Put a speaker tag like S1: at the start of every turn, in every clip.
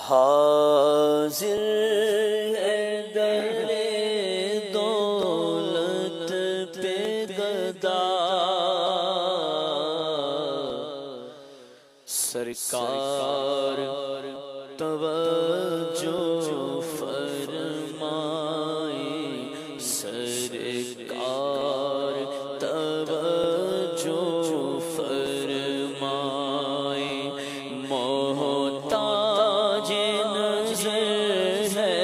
S1: حاضر ہے در دولت پہ گدا، سرکار توجہ فرمائے، سرکار توجہ فرمائے، محتاج نظر ہے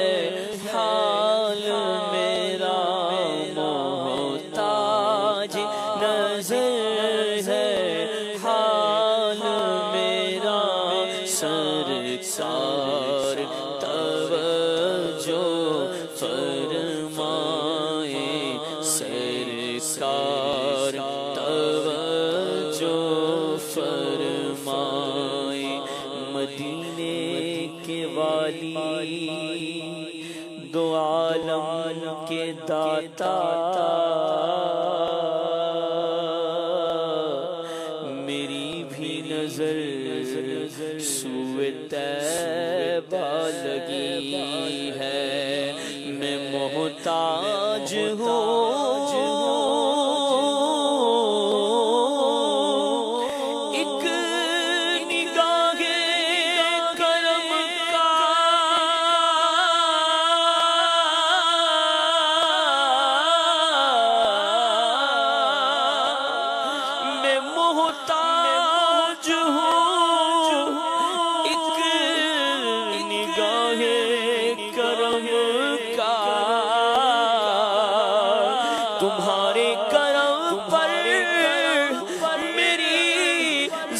S1: حال میرا، محتاج نظر ہے حال میرا، سرکار توجہ فرمائے، سرکار توجہ فرمائے، مدینے کے والی دو عالم کے داتا، میری بھی نظر سوئے طیبہ لگی ہے، میں محتاج ہوں ایک نگاہ کرم کا، میں محتاج ہوں ایک نگاہ کرم کا، تمہارے کرم پر میری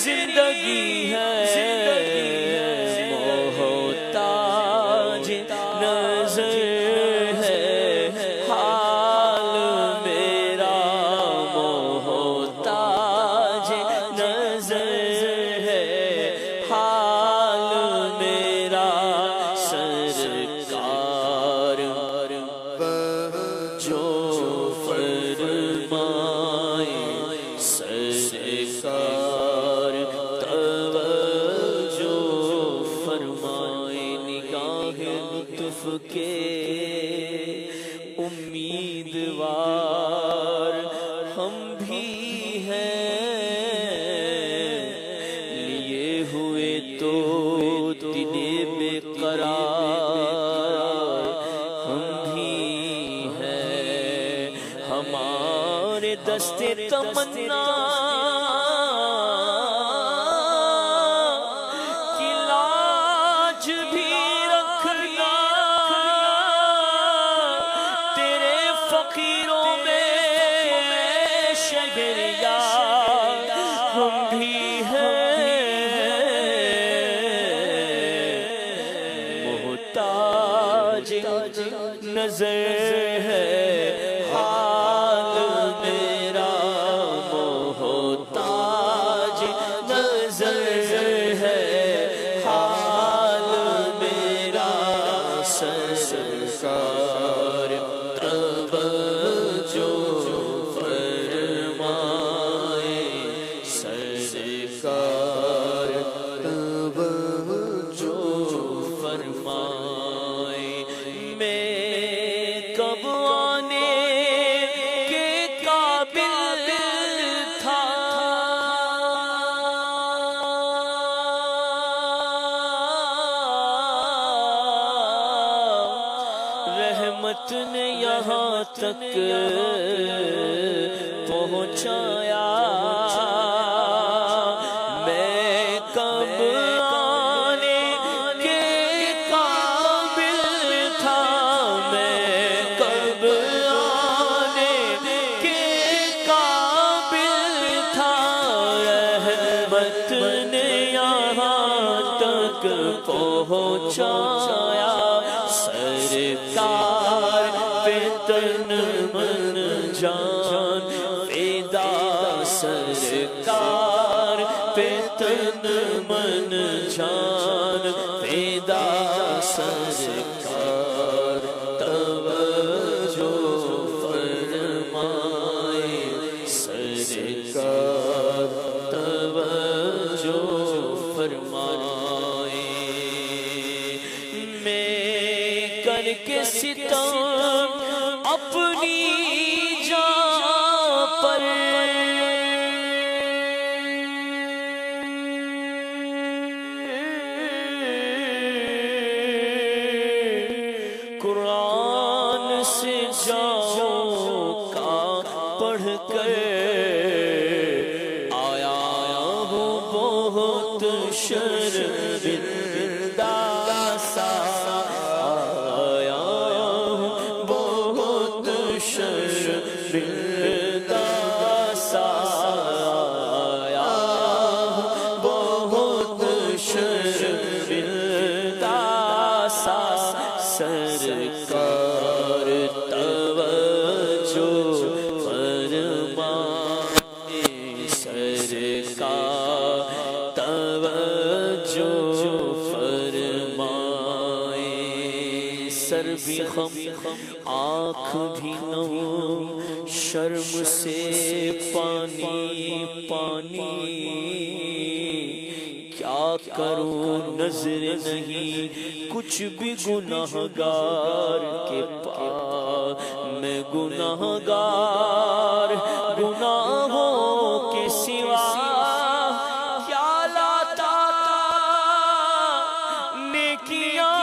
S1: زندگی ہے، محتاج نظر ہے حال میرا، محتاج نظر ہے حال میرا، سرکار جو فرمائے، سرکار توجہ فرمائے، نگاہ لطف کے امیدوار ہم بھی ہیں، لیے ہوئے تو دل بے قرار ہم بھی ہیں، ہمارے دست تمنا کی لاج بھی رکھنا، تیرے فقیروں میں شہریار ہم بھی ہیں، محتاج نظر ہے حال میرا، محتاج نظر ہے حال میرا، سرکار توجہ فرمائے، سرکار توجہ فرمائے، میں کب آنے کے قابل تھا، رحمت نے یہاں تک پہنچایا، میں کب آنے کے قابل تھا، میں کب آنے کے قابل تھا، رحمت نے یہاں تک پہنچایا، سرکار پہ تن من جان فدا، سرکار پہ تن من جان فدا، سرکار توجہ فرمائے، سرکار توجہ فرمائے، کر کے ستم اپنی جان پر قرآن سے جاؤں کا پڑھ کر آیا ہوں بہت شرمندہ سا، آیا ہوں بہت شرمندہ سا، آیا ہوں بہت شرمندہ سا۔ سرکار توجہ فرمائے، سرکار توجہ فرمائے۔ سر بھی خم آنکھ بھی نم، شرم سے پانی پانی، کیا کروں نظر نہیں کچھ بھی گناہگار کے پاس، میں گناہگار گناہوں کے سوا کیا لاتا، نیکیاں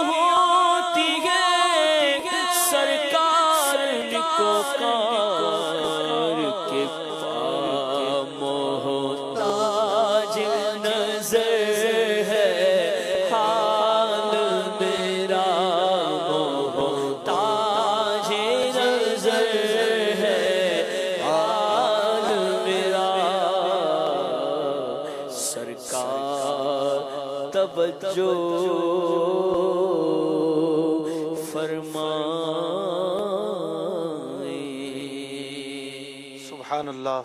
S1: ہوتی ہیں سرکار کو کار کے پاس، محتاج نظر ہے حال میرا، محتاج نظر ہے حال میرا۔ سرکار توجہ فرمائے۔
S2: سبحان اللہ۔